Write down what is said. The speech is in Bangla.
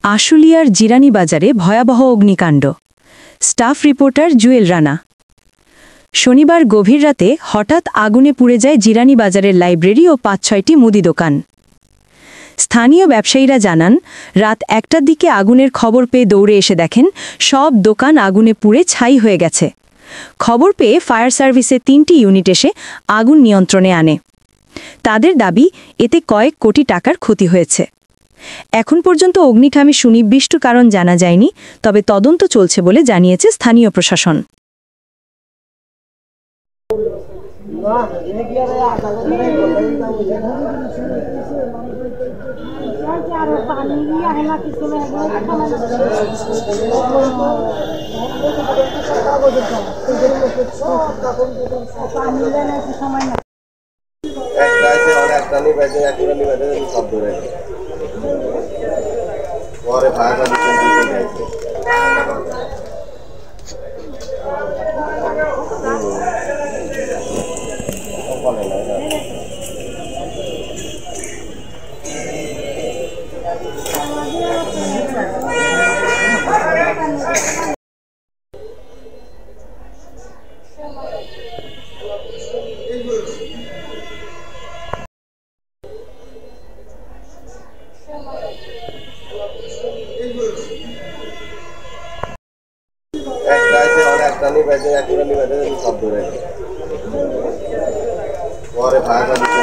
আশুলিয়ার জিরানী বাজারে ভয়াবহ অগ্নিকাণ্ড। Staff reporter Jewel Rana. শনিবার গভীর রাতে হঠাৎ আগুনে পুড়ে যায় জিরানী বাজারের লাইব্রেরি ও ৫-৬টি মুদি দোকান। স্থানীয় ব্যবসায়ীরা জানান, রাত ১টার দিকে আগুনের খবর পেয়ে দৌড়ে এসে দেখেন সব দোকান আগুনে পুড়ে ছাই হয়ে গেছে। খবর পেয়ে ফায়ার সার্ভিসের ৩টি ইউনিট এসে আগুন নিয়ন্ত্রণে আনে। তাদের দাবি, এতে কয়েক কোটি টাকার ক্ষতি হয়েছে। এখন পর্যন্ত অগ্নিকাণ্ডের সুনির্দিষ্ট কারণ জানা যায়নি, তবে তদন্ত চলছে বলে জানিয়েছে স্থানীয় প্রশাসন। পরে ফায়ার সার্ভিস পরে ফায়ার সার্ভিস